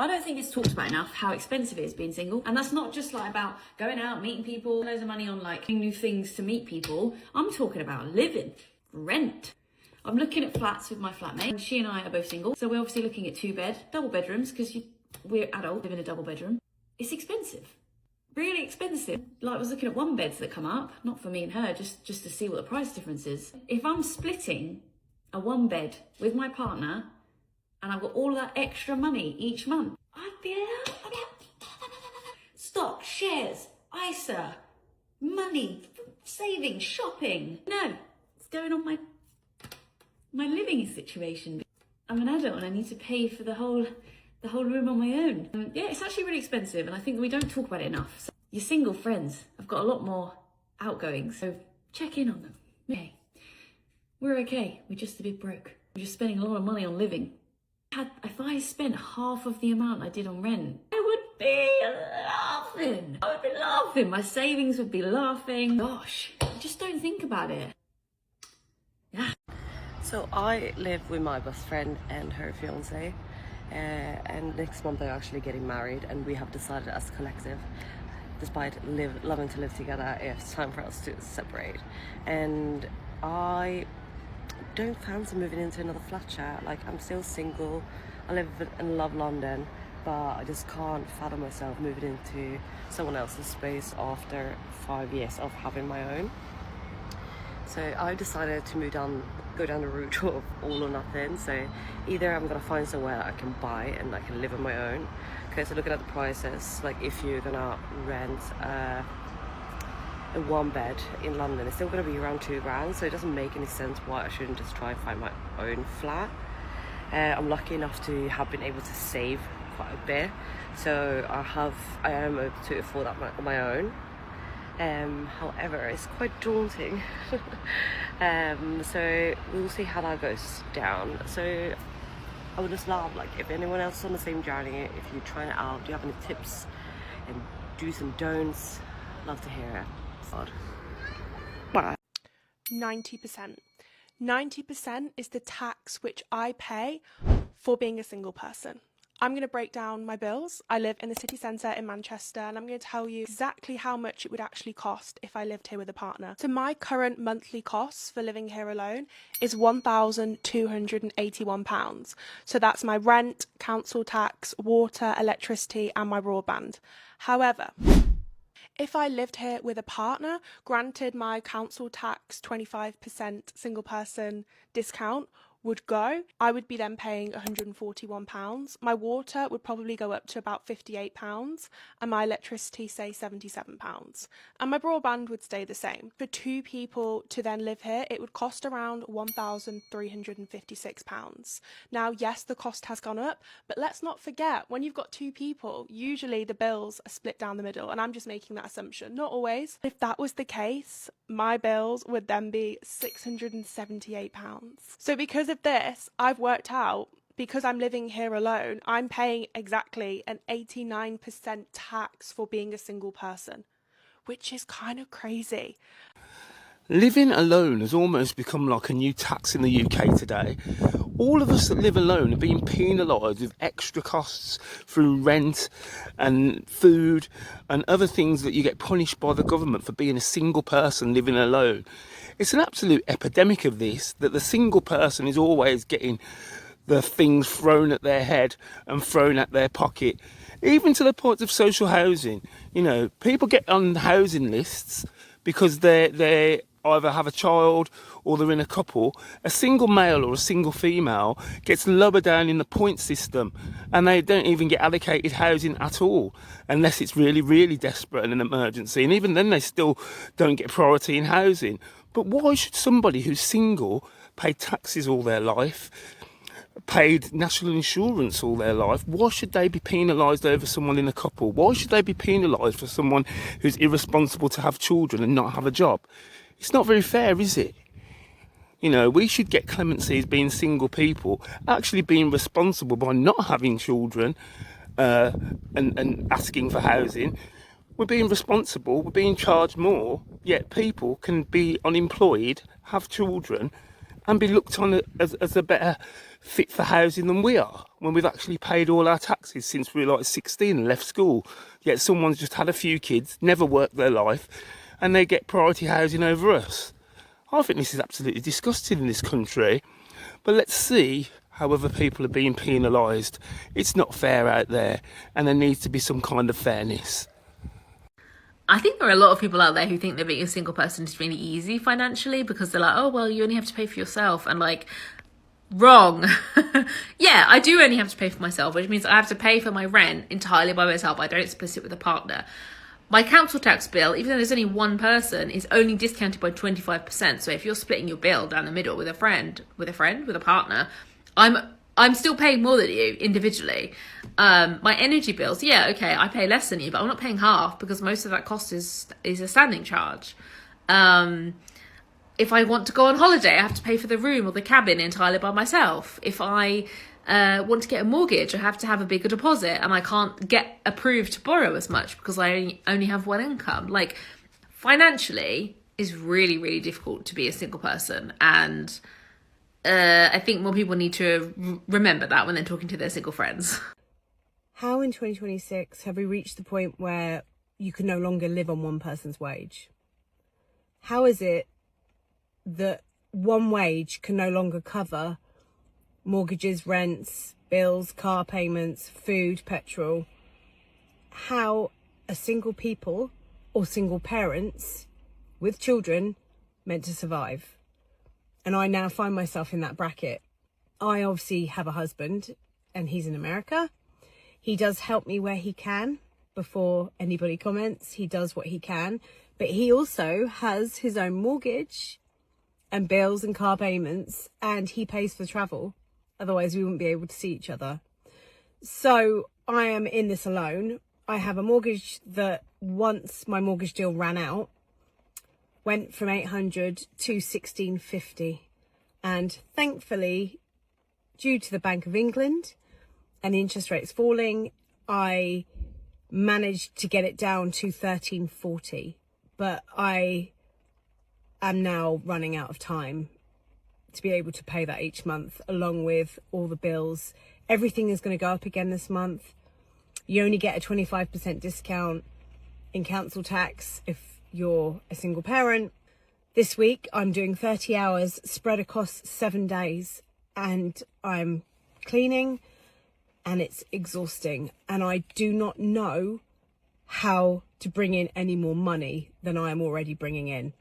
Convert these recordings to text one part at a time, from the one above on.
I don't think it's talked about enough how expensive it is being single. And that's not just like about going out, meeting people, loads of money on like new things to meet people. I'm talking about living, rent. I'm looking at flats with my flatmate, and she and I are both single. So we're obviously looking at double bedrooms, because we're adult, live in a double bedroom. It's expensive, really expensive. Like I was looking at one beds that come up, not for me and her, just to see what the price difference is. If I'm splitting a one bed with my partner, and I've got all of that extra money each month, I'd be stock, shares, ISA, money, saving, shopping. No, it's going on my living situation. I'm an adult and I need to pay for the whole room on my own. Yeah, it's actually really expensive, and I think we don't talk about it enough. So your single friends have got a lot more outgoings, so check in on them. Okay, we're okay. We're just a bit broke. We're just spending a lot of money on living. If I spent half of the amount I did on rent, I would be laughing. I would be laughing. My savings would be laughing. Gosh, I just don't think about it. Yeah. So I live with my best friend and her fiance, and next month they're actually getting married, and we have decided as a collective, despite loving to live together, it's time for us to separate. And I don't fancy moving into another flat share. Like, I'm still single, I live and love London, but I just can't fathom myself moving into someone else's space after 5 years of having my own. So I decided to go down the route of all or nothing. So either I'm gonna find somewhere I can buy and I can live on my own. Okay, so looking at the prices, like if you're gonna rent a one bed in London, it's still gonna be around £2,000. So it doesn't make any sense why I shouldn't just try and find my own flat. I'm lucky enough to have been able to save quite a bit, so I am able to afford that on my own. However, it's quite daunting. So we'll see how that goes down. So I would just love, like, if anyone else is on the same journey, if you're trying it out, do you have any tips and do's and don'ts? Love to hear it. Bye. 90%. 90% is the tax which I pay for being a single person. I'm going to break down my bills. I live in the city centre in Manchester, and I'm going to tell you exactly how much it would actually cost if I lived here with a partner. So my current monthly costs for living here alone is £1,281. So that's my rent, council tax, water, electricity, and my broadband. However, if I lived here with a partner, granted my council tax 25% single person discount would go, I would be then paying £141. My water would probably go up to about £58, and my electricity, say, £77. And my broadband would stay the same. For two people to then live here, it would cost around £1,356. Now, yes, the cost has gone up, but let's not forget, when you've got two people, usually the bills are split down the middle, and I'm just making that assumption. Not always. If that was the case, my bills would then be £678. So because of this, I've worked out, because I'm living here alone, I'm paying exactly an 89% tax for being a single person, which is kind of crazy. Living alone has almost become like a new tax in the UK today. All of us that live alone are being penalised with extra costs through rent and food and other things that you get punished by the government for being a single person living alone. It's an absolute epidemic of this, that the single person is always getting the things thrown at their head and thrown at their pocket, even to the point of social housing. You know, people get on housing lists because they either have a child or they're in a couple. A single male or a single female gets lower down in the point system, and they don't even get allocated housing at all unless it's really, really desperate and an emergency, and even then they still don't get priority in housing. But why should somebody who's single pay taxes all their life, paid national insurance all their life? Why should they be penalised over someone in a couple? Why should they be penalised for someone who's irresponsible to have children and not have a job? It's not very fair, is it? You know, we should get clemency as being single people, actually being responsible by not having children and asking for housing. We're being responsible, we're being charged more, yet people can be unemployed, have children, and be looked on as a better fit for housing than we are, when we've actually paid all our taxes since we were like 16 and left school. Yet someone's just had a few kids, never worked their life, and they get priority housing over us. I think this is absolutely disgusting in this country. But let's see how other people are being penalised. It's not fair out there, and there needs to be some kind of fairness. I think there are a lot of people out there who think that being a single person is really easy financially, because they're like, oh, well, you only have to pay for yourself. And like, wrong. Yeah, I do only have to pay for myself, which means I have to pay for my rent entirely by myself. I don't split it with a partner. My council tax bill, even though there's only one person, is only discounted by 25%. So if you're splitting your bill down the middle with a partner, I'm still paying more than you individually. My energy bills, yeah, okay, I pay less than you, but I'm not paying half, because most of that cost is a standing charge. If I want to go on holiday, I have to pay for the room or the cabin entirely by myself. If I want to get a mortgage, I have to have a bigger deposit, and I can't get approved to borrow as much because I only have one income. Like, financially is really, really difficult to be a single person, and I think more people need to remember that when they're talking to their single friends. How in 2026 have we reached the point where you can no longer live on one person's wage? How is it that one wage can no longer cover mortgages, rents, bills, car payments, food, petrol? How are single people or single parents with children meant to survive? And I now find myself in that bracket. I obviously have a husband, and he's in America. He does help me where he can. Before anybody comments, he does what he can. But he also has his own mortgage and bills and car payments, and he pays for travel. Otherwise, we wouldn't be able to see each other. So I am in this alone. I have a mortgage that, once my mortgage deal ran out, went from 800 to 1650. And thankfully, due to the Bank of England and the interest rates falling, I managed to get it down to 1340. But I am now running out of time to be able to pay that each month, along with all the bills. Everything is going to go up again this month. You only get a 25% discount in council tax if you're a single parent. This week I'm doing 30 hours spread across 7 days, and I'm cleaning, and it's exhausting, and I do not know how to bring in any more money than I am already bringing in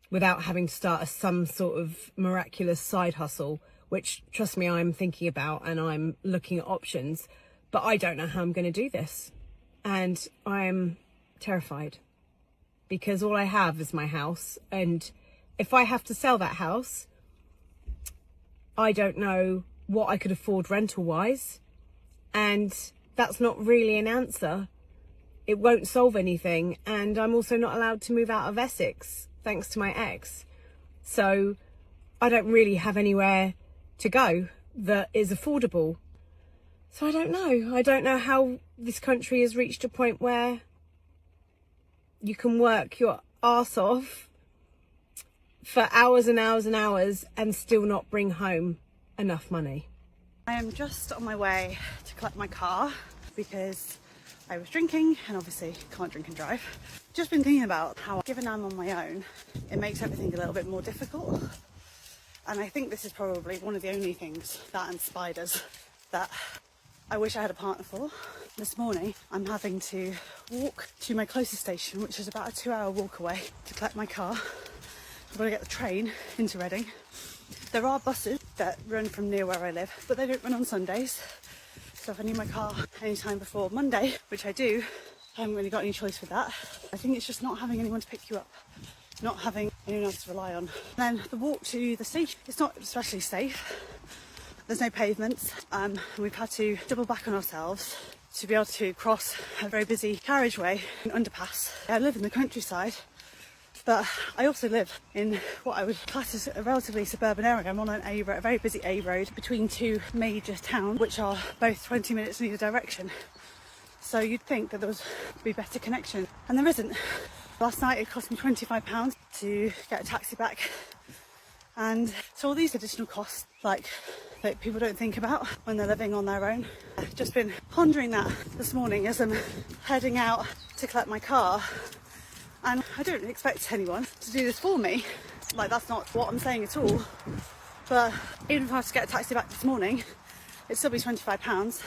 without having to start some sort of miraculous side hustle, which, trust me, I'm thinking about, and I'm looking at options, but I don't know how I'm going to do this. And I'm terrified, because all I have is my house, and if I have to sell that house, I don't know what I could afford rental wise, and that's not really an answer. It won't solve anything, and I'm also not allowed to move out of Essex thanks to my ex, so I don't really have anywhere to go that is affordable. So I don't know how this country has reached a point where you can work your arse off for hours and hours and hours and still not bring home enough money. I am just on my way to collect my car because I was drinking, and obviously can't drink and drive. Just been thinking about how, given I'm on my own, it makes everything a little bit more difficult. And I think this is probably one of the only things, that and spiders, that I wish I had a partner for. This morning I'm having to walk to my closest station, which is about a 2-hour walk away, to collect my car. I've got to get the train into Reading. There are buses that run from near where I live, but they don't run on Sundays. So if I need my car anytime before Monday, which I do, I haven't really got any choice with that. I think it's just not having anyone to pick you up, not having anyone else to rely on. And then the walk to the station, it's not especially safe. There's no pavements, and we've had to double back on ourselves to be able to cross a very busy carriageway and underpass. I live in the countryside, but I also live in what I would class as a relatively suburban area. I'm on a very busy A road between two major towns, which are both 20 minutes in either direction. So you'd think that there would be better connection, and there isn't. Last night it cost me £25 to get a taxi back And so all these additional costs, like, that people don't think about when they're living on their own. I've just been pondering that this morning as I'm heading out to collect my car. And I don't expect anyone to do this for me. Like, that's not what I'm saying at all. But even if I had to get a taxi back this morning, it'd still be £25.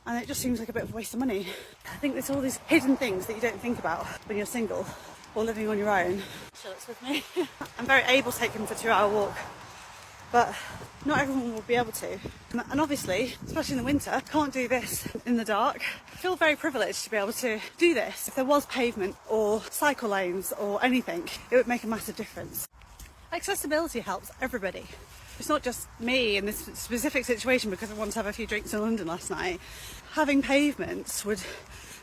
And it just seems like a bit of a waste of money. I think there's all these hidden things that you don't think about when you're single or living on your own. Charlotte's with me. I'm very able to take him for a 2-hour walk, but not everyone will be able to. And obviously, especially in the winter, can't do this in the dark. I feel very privileged to be able to do this. If there was pavement or cycle lanes or anything, it would make a massive difference. Accessibility helps everybody. It's not just me in this specific situation because I wanted to have a few drinks in London last night. Having pavements would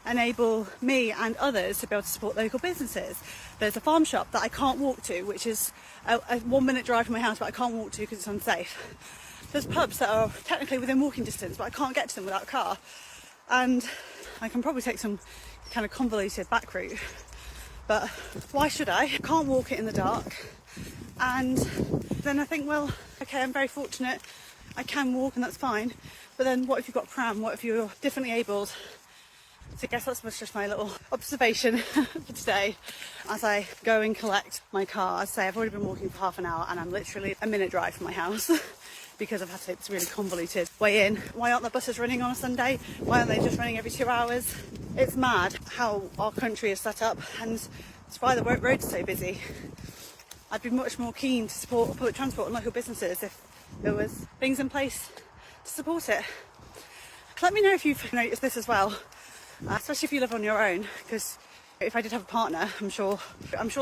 enable me and others to be able to support local businesses. There's a farm shop that I can't walk to, which is a 1-minute drive from my house, but I can't walk to because it's unsafe. There's pubs that are technically within walking distance, but I can't get to them without a car. And I can probably take some kind of convoluted back route, but why should I? Can't walk it in the dark. And then I think, well, okay, I'm very fortunate, I can walk and that's fine, but then what if you've got a pram, what if you're differently abled? So I guess that's just my little observation for today as I go and collect my car. As I say, I've already been walking for half an hour and I'm literally a minute drive from my house because I've had to take this really convoluted way in. Why aren't the buses running on a Sunday? Why aren't they just running every 2 hours? It's mad how our country is set up, and it's why the roads are so busy. I'd be much more keen to support public transport and local businesses if there was things in place to support it. Let me know if you've noticed this as well, especially if you live on your own, because if I did have a partner, I'm sure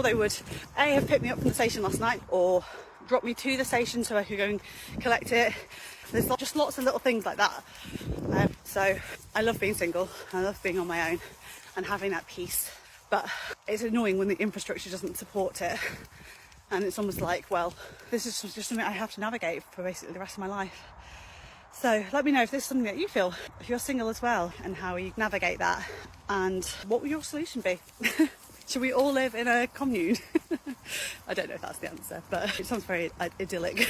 they would have picked me up from the station last night or dropped me to the station so I could go and collect it. There's just lots of little things like that. So I love being single, I love being on my own and having that peace, but it's annoying when the infrastructure doesn't support it. And it's almost like, well, this is just something I have to navigate for basically the rest of my life. So let me know if this is something that you feel, if you're single as well, and how you navigate that, and what would your solution be? Should we all live in a commune? I don't know if that's the answer, but it sounds very idyllic.